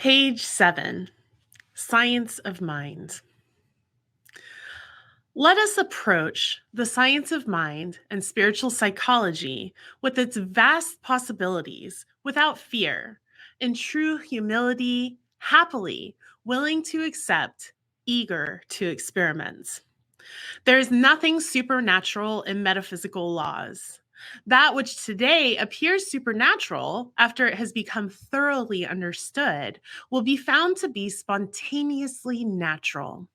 Page 7, Science of Mind. Let us approach the science of mind and spiritual psychology with its vast possibilities without fear, in true humility, happily, willing to accept, eager to experiment. There is nothing supernatural in metaphysical laws. That which today appears supernatural, after it has become thoroughly understood, will be found to be spontaneously natural.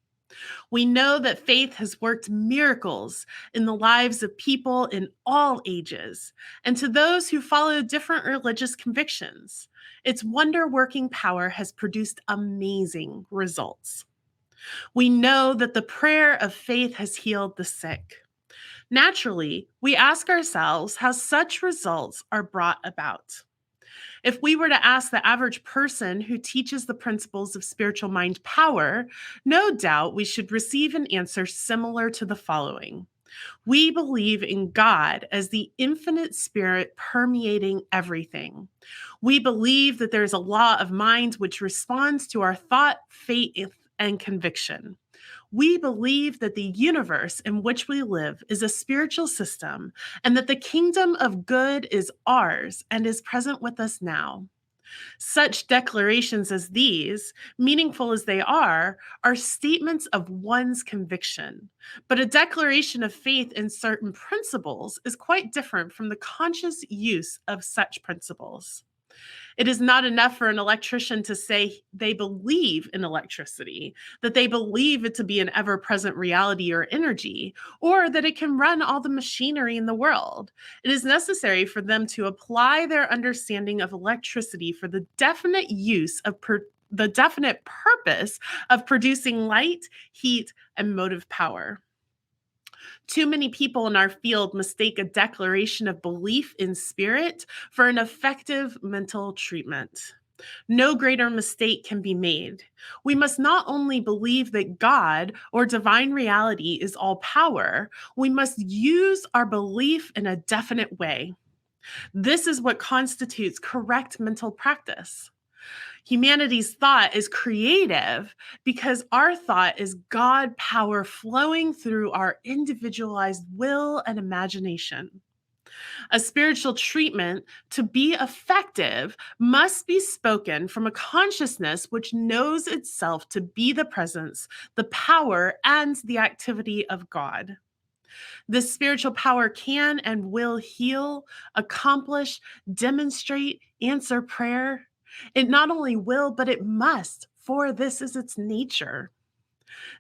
We know that faith has worked miracles in the lives of people in all ages, and to those who follow different religious convictions, its wonder-working power has produced amazing results. We know that the prayer of faith has healed the sick. Naturally, we ask ourselves how such results are brought about. If we were to ask the average person who teaches the principles of spiritual mind power, no doubt we should receive an answer similar to the following. We believe in God as the infinite spirit permeating everything. We believe that there is a law of mind which responds to our thought, faith, and conviction. We believe that the universe in which we live is a spiritual system and that the kingdom of good is ours and is present with us now. Such declarations as these, meaningful as they are statements of one's conviction. But a declaration of faith in certain principles is quite different from the conscious use of such principles. It is not enough for an electrician to say they believe in electricity, that they believe it to be an ever-present reality or energy, or that it can run all the machinery in the world. It is necessary for them to apply their understanding of electricity for the definite the definite purpose of producing light, heat, and motive power. Too many people in our field mistake a declaration of belief in spirit for an effective mental treatment. No greater mistake can be made. We must not only believe that God or divine reality is all power, we must use our belief in a definite way. This is what constitutes correct mental practice. Humanity's thought is creative because our thought is God power flowing through our individualized will and imagination. A spiritual treatment, to be effective, must be spoken from a consciousness which knows itself to be the presence, the power, and the activity of God. This spiritual power can and will heal, accomplish, demonstrate, answer prayer. It not only will, but it must, for this is its nature.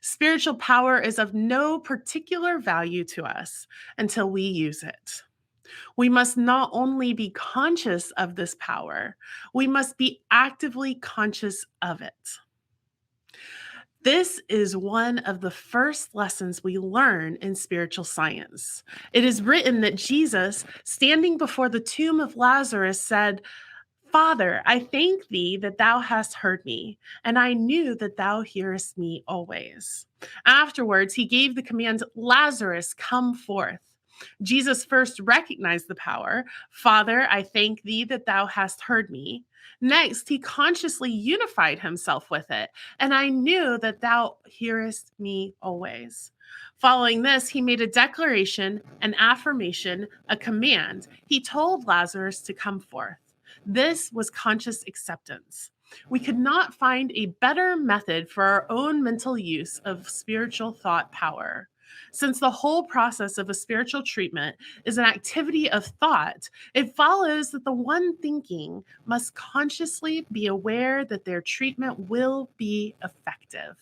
Spiritual power is of no particular value to us until we use it. We must not only be conscious of this power, we must be actively conscious of it. This is one of the first lessons we learn in spiritual science. It is written that Jesus, standing before the tomb of Lazarus, said, "Father, I thank thee that thou hast heard me, and I knew that thou hearest me always." Afterwards, he gave the command, "Lazarus, come forth." Jesus first recognized the power. "Father, I thank thee that thou hast heard me." Next, he consciously unified himself with it. "And I knew that thou hearest me always." Following this, he made a declaration, an affirmation, a command. He told Lazarus to come forth. This was conscious acceptance. We could not find a better method for our own mental use of spiritual thought power. Since the whole process of a spiritual treatment is an activity of thought, it follows that the one thinking must consciously be aware that their treatment will be effective.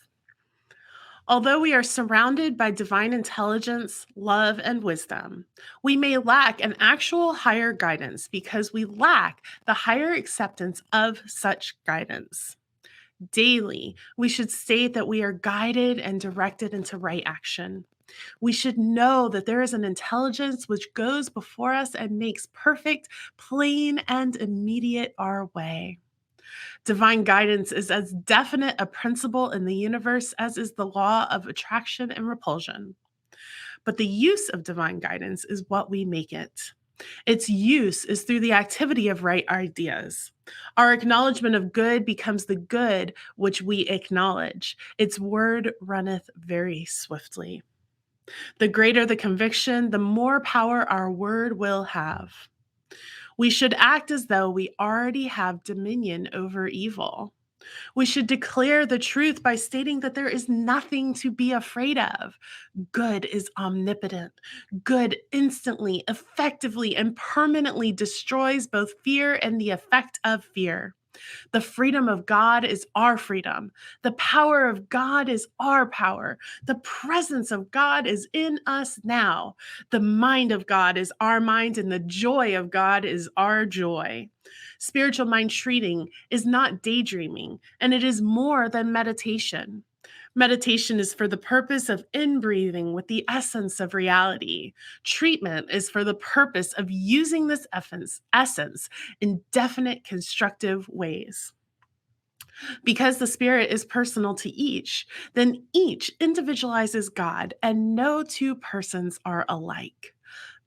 Although we are surrounded by divine intelligence, love, and wisdom, we may lack an actual higher guidance because we lack the higher acceptance of such guidance. Daily, we should state that we are guided and directed into right action. We should know that there is an intelligence which goes before us and makes perfect, plain, and immediate our way. Divine guidance is as definite a principle in the universe as is the law of attraction and repulsion. But the use of divine guidance is what we make it. Its use is through the activity of right ideas. Our acknowledgement of good becomes the good which we acknowledge. Its word runneth very swiftly. The greater the conviction, the more power our word will have. We should act as though we already have dominion over evil. We should declare the truth by stating that there is nothing to be afraid of. Good is omnipotent. Good instantly, effectively, and permanently destroys both fear and the effect of fear. The freedom of God is our freedom. The power of God is our power. The presence of God is in us now. The mind of God is our mind, and the joy of God is our joy. Spiritual mind treating is not daydreaming, and it is more than meditation. Meditation is for the purpose of inbreathing with the essence of reality. Treatment is for the purpose of using this essence in definite constructive ways. Because the Spirit is personal to each, then each individualizes God, and no two persons are alike.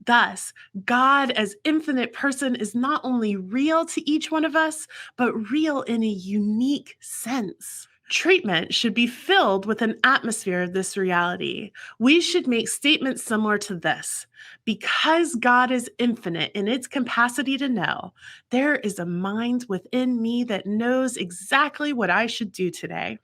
Thus, God as infinite person is not only real to each one of us, but real in a unique sense. Treatment should be filled with an atmosphere of this reality. We should make statements similar to this. Because God is infinite in its capacity to know, there is a mind within me that knows exactly what I should do today.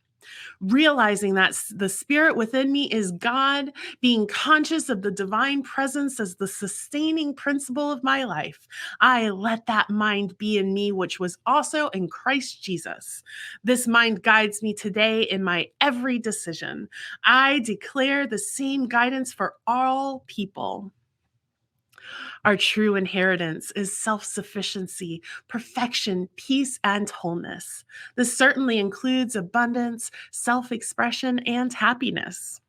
Realizing that the spirit within me is God, being conscious of the divine presence as the sustaining principle of my life, I let that mind be in me, which was also in Christ Jesus. This mind guides me today in my every decision. I declare the same guidance for all people. Our true inheritance is self-sufficiency, perfection, peace, and wholeness. This certainly includes abundance, self-expression, and happiness.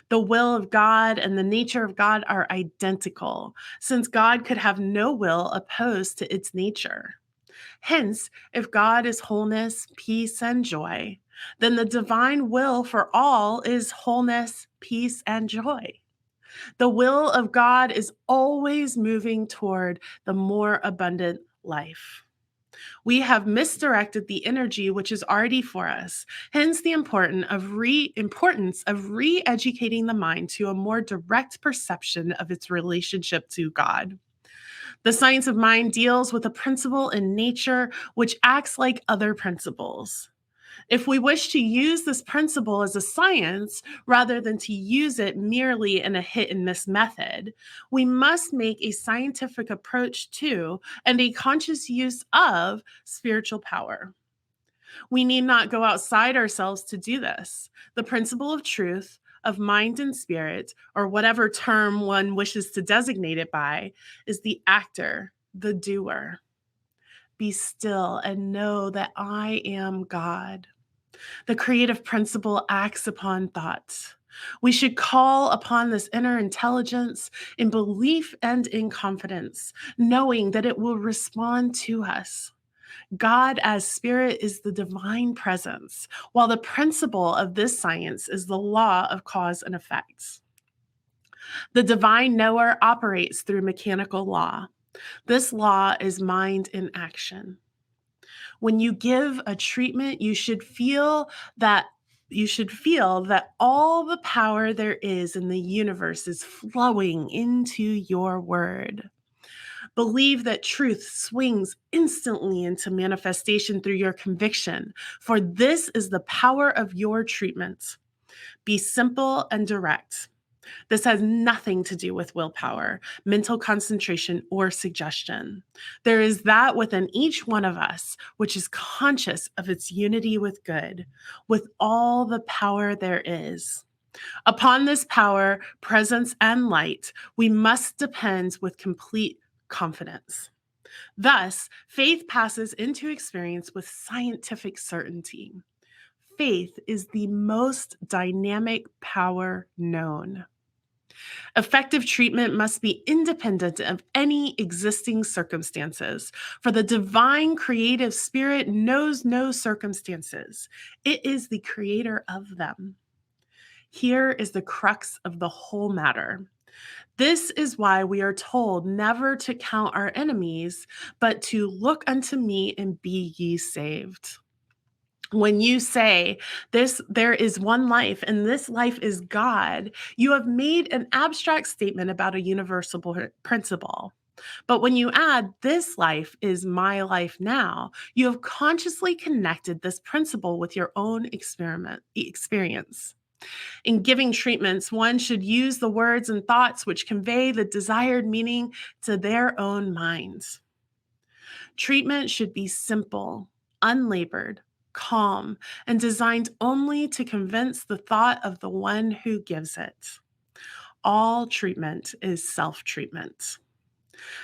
The will of God and the nature of God are identical, since God could have no will opposed to its nature. Hence, if God is wholeness, peace, and joy, then the divine will for all is wholeness, peace, and joy. The will of God is always moving toward the more abundant life. We have misdirected the energy which is already for us. Hence, the importance of re-educating the mind to a more direct perception of its relationship to God. The science of mind deals with a principle in nature which acts like other principles. If we wish to use this principle as a science rather than to use it merely in a hit and miss method, we must make a scientific approach to and a conscious use of spiritual power. We need not go outside ourselves to do this. The principle of truth, of mind and spirit, or whatever term one wishes to designate it by, is the actor, the doer. Be still and know that I am God. The creative principle acts upon thoughts. We should call upon this inner intelligence in belief and in confidence, knowing that it will respond to us. God as spirit is the divine presence, while the principle of this science is the law of cause and effects. The divine knower operates through mechanical law. This law is mind in action. When you give a treatment, you should feel that all the power there is in the universe is flowing into your word. Believe that truth swings instantly into manifestation through your conviction, for this is the power of your treatment. Be simple and direct. This has nothing to do with willpower, mental concentration, or suggestion. There is that within each one of us which is conscious of its unity with good, with all the power there is. Upon this power, presence, and light, we must depend with complete confidence. Thus, faith passes into experience with scientific certainty. Faith is the most dynamic power known. Effective treatment must be independent of any existing circumstances, for the divine creative spirit knows no circumstances. It is the creator of them. Here is the crux of the whole matter. This is why we are told never to count our enemies, but to look unto me and be ye saved. When you say this, there is one life and this life is God, you have made an abstract statement about a universal principle. But when you add this life is my life now, you have consciously connected this principle with your own experience. In giving treatments, one should use the words and thoughts which convey the desired meaning to their own minds. Treatment should be simple, unlabored, calm, and designed only to convince the thought of the one who gives it. All treatment is self-treatment.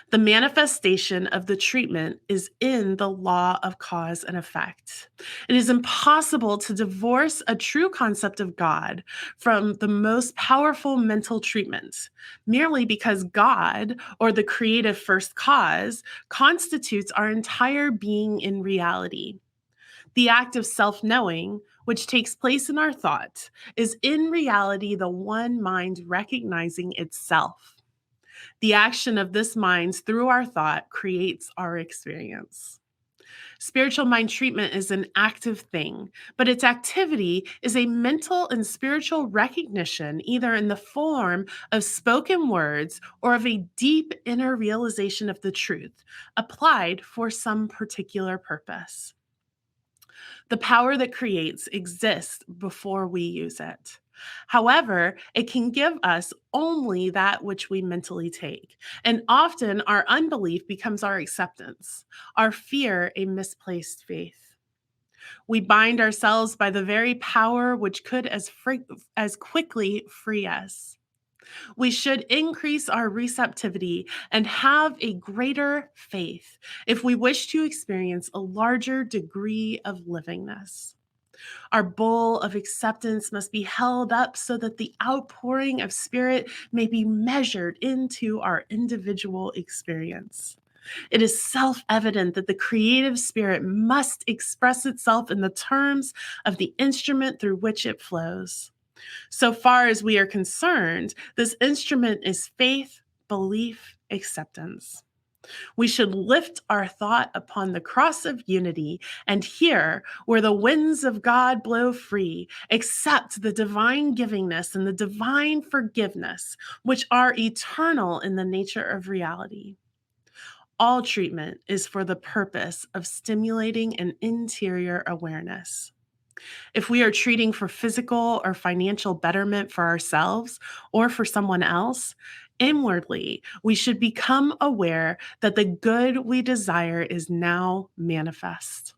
The manifestation of the treatment is in the law of cause and effect. It is impossible to divorce a true concept of God from the most powerful mental treatment, merely because God, or the creative first cause, constitutes our entire being in reality. The act of self-knowing, which takes place in our thought, is in reality the one mind recognizing itself. The action of this mind through our thought creates our experience. Spiritual mind treatment is an active thing, but its activity is a mental and spiritual recognition, either in the form of spoken words or of a deep inner realization of the truth, applied for some particular purpose. The power that creates exists before we use it. However, it can give us only that which we mentally take. And often our unbelief becomes our acceptance, our fear a misplaced faith. We bind ourselves by the very power which could as quickly free us. We should increase our receptivity and have a greater faith if we wish to experience a larger degree of livingness. Our bowl of acceptance must be held up so that the outpouring of Spirit may be measured into our individual experience. It is self-evident that the creative spirit must express itself in the terms of the instrument through which it flows. So far as we are concerned, this instrument is faith, belief, acceptance. We should lift our thought upon the cross of unity and here, where the winds of God blow free, accept the divine givingness and the divine forgiveness, which are eternal in the nature of reality. All treatment is for the purpose of stimulating an interior awareness. If we are treating for physical or financial betterment for ourselves or for someone else, inwardly, we should become aware that the good we desire is now manifest.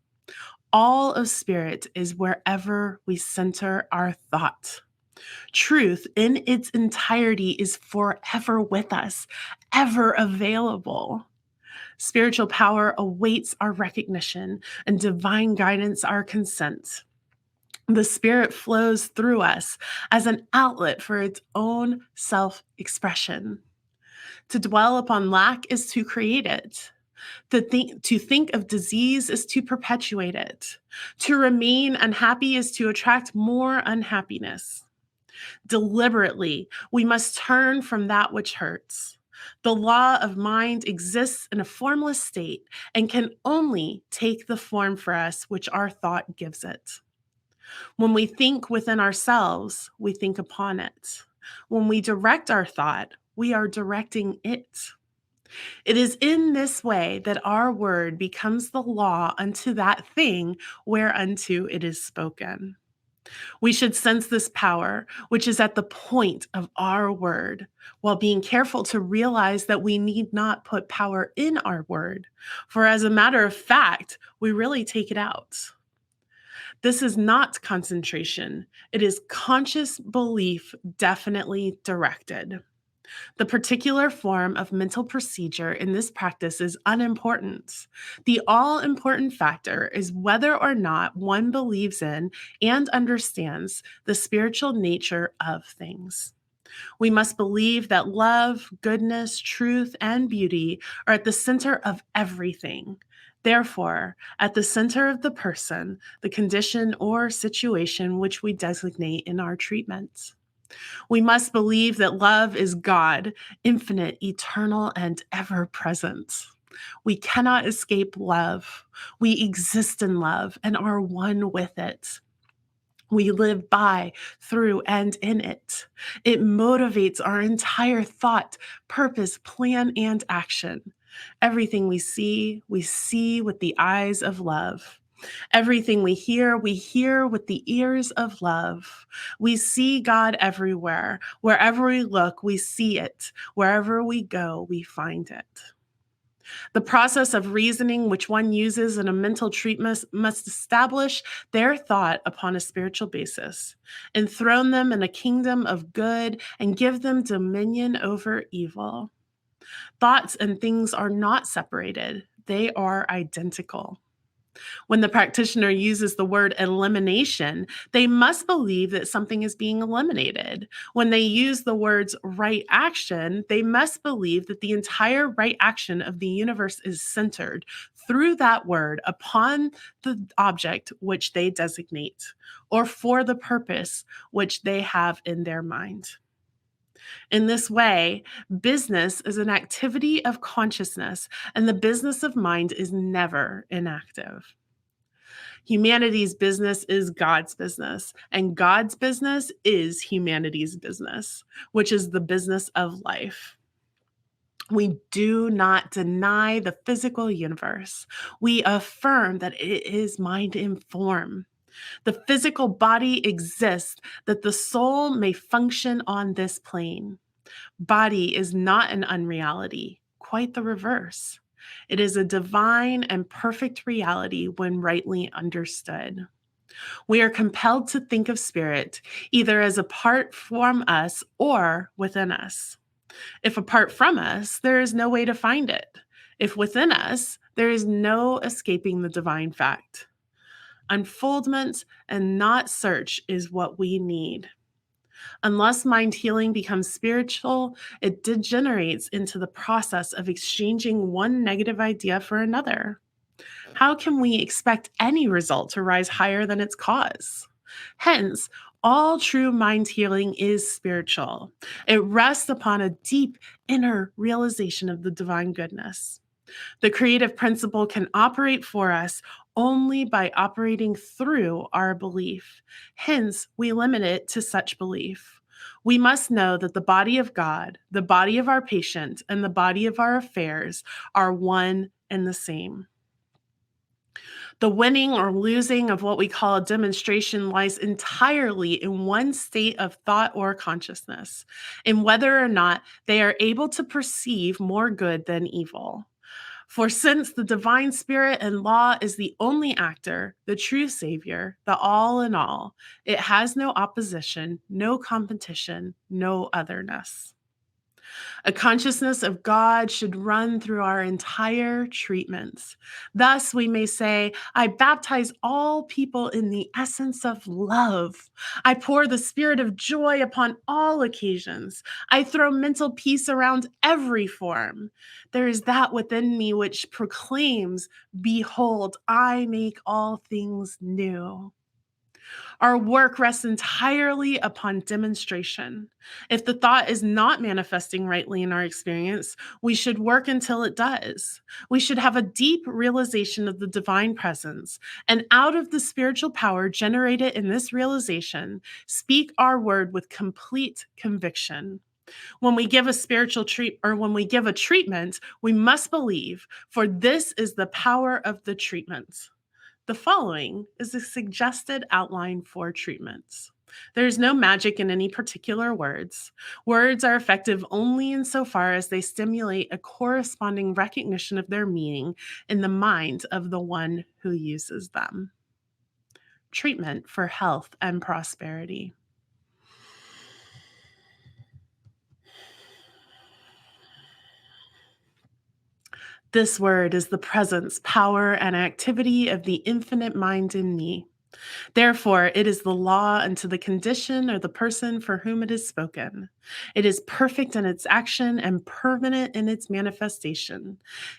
All of spirit is wherever we center our thought. Truth in its entirety is forever with us, ever available. Spiritual power awaits our recognition and divine guidance our consent. The Spirit flows through us as an outlet for its own self-expression. To dwell upon lack is to create it. To think of disease is to perpetuate it. To remain unhappy is to attract more unhappiness. Deliberately, we must turn from that which hurts. The law of mind exists in a formless state and can only take the form for us which our thought gives it. When we think within ourselves, we think upon it. When we direct our thought, we are directing it. It is in this way that our word becomes the law unto that thing whereunto it is spoken. We should sense this power, which is at the point of our word, while being careful to realize that we need not put power in our word, for as a matter of fact, we really take it out. This is not concentration. It is conscious belief definitely directed. The particular form of mental procedure in this practice is unimportant. The all-important factor is whether or not one believes in and understands the spiritual nature of things. We must believe that love, goodness, truth, and beauty are at the center of everything. Therefore, at the center of the person, the condition or situation which we designate in our treatment. We must believe that love is God, infinite, eternal, and ever present. We cannot escape love. We exist in love and are one with it. We live by, through, and in it. It motivates our entire thought, purpose, plan, and action. Everything we see with the eyes of love. Everything we hear with the ears of love. We see God everywhere. Wherever we look, we see it. Wherever we go, we find it. The process of reasoning which one uses in a mental treatment must establish their thought upon a spiritual basis, enthrone them in a kingdom of good, and give them dominion over evil. Thoughts and things are not separated, they are identical. When the practitioner uses the word elimination, they must believe that something is being eliminated. When they use the words right action, they must believe that the entire right action of the universe is centered through that word upon the object which they designate, or for the purpose which they have in their mind. In this way, business is an activity of consciousness, and the business of mind is never inactive. Humanity's business is God's business, and God's business is humanity's business, which is the business of life. We do not deny the physical universe. We affirm that it is mind informed. The physical body exists that the soul may function on this plane. Body is not an unreality, quite the reverse. It is a divine and perfect reality when rightly understood. We are compelled to think of spirit either as apart from us or within us. If apart from us, there is no way to find it. If within us, there is no escaping the divine fact. Unfoldment and not search is what we need. Unless mind healing becomes spiritual, it degenerates into the process of exchanging one negative idea for another. How can we expect any result to rise higher than its cause? Hence, all true mind healing is spiritual. It rests upon a deep inner realization of the divine goodness. The creative principle can operate for us only by operating through our belief. Hence, we limit it to such belief. We must know that the body of God, the body of our patient, and the body of our affairs are one and the same. The winning or losing of what we call a demonstration lies entirely in one state of thought or consciousness, in whether or not they are able to perceive more good than evil. For since the divine spirit and law is the only actor, the true savior, the all in all, it has no opposition, no competition, no otherness. A consciousness of God should run through our entire treatments. Thus, we may say, I baptize all people in the essence of love. I pour the spirit of joy upon all occasions. I throw mental peace around every form. There is that within me which proclaims, behold, I make all things new. Our work rests entirely upon demonstration. If the thought is not manifesting rightly in our experience, we should work until it does. We should have a deep realization of the divine presence, and out of the spiritual power generated in this realization, speak our word with complete conviction. When we give a when we give a treatment, we must believe, for this is the power of the treatment. The following is a suggested outline for treatments. There is no magic in any particular words. Words are effective only insofar as they stimulate a corresponding recognition of their meaning in the mind of the one who uses them. Treatment for health and prosperity. This word is the presence, power, and activity of the infinite mind in me. Therefore, it is the law unto the condition or the person for whom it is spoken. It is perfect in its action and permanent in its manifestation.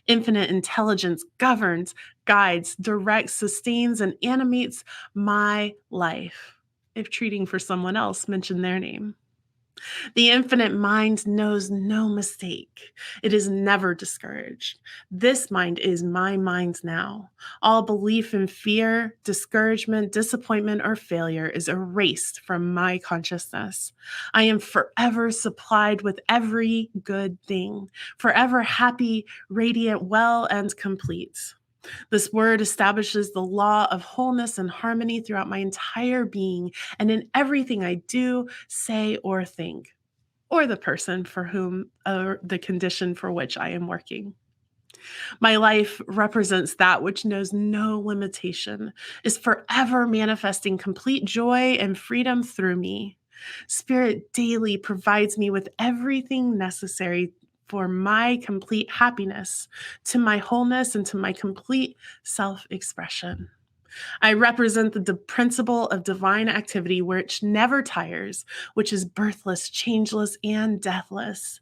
Infinite intelligence governs, guides, directs, sustains, and animates my life. If treating for someone else, mention their name. The infinite mind knows no mistake. It is never discouraged. This mind is my mind now. All belief in fear, discouragement, disappointment, or failure is erased from my consciousness. I am forever supplied with every good thing, forever happy, radiant, well, and complete. This word establishes the law of wholeness and harmony throughout my entire being and in everything I do, say, or think, or the person for whom or the condition for which I am working. My life represents that which knows no limitation, is forever manifesting complete joy and freedom through me. Spirit daily provides me with everything necessary for my complete happiness, to my wholeness, and to my complete self expression. I represent the principle of divine activity which never tires, which is birthless, changeless, and deathless.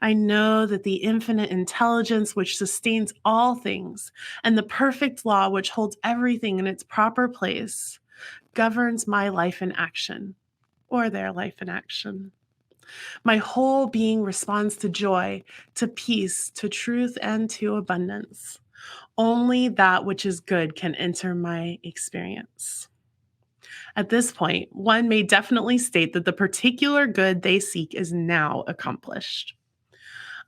I know that the infinite intelligence which sustains all things and the perfect law which holds everything in its proper place governs my life in action, or their life in action. My whole being responds to joy, to peace, to truth, and to abundance. Only that which is good can enter my experience. At this point, one may definitely state that the particular good they seek is now accomplished.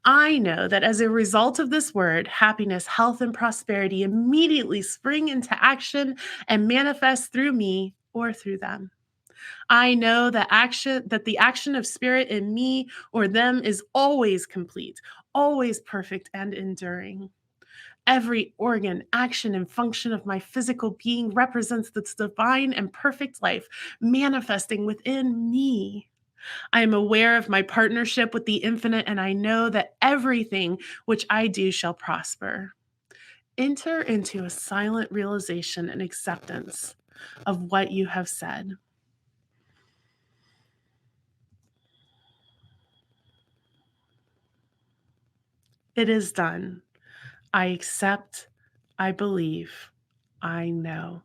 I know that as a result of this word, happiness, health, and prosperity immediately spring into action and manifest through me or through them. I know that the action of spirit in me or them is always complete, always perfect and enduring. Every organ, action, and function of my physical being represents this divine and perfect life manifesting within me. I am aware of my partnership with the infinite, and I know that everything which I do shall prosper. Enter into a silent realization and acceptance of what you have said. It is done. I accept, I believe, I know.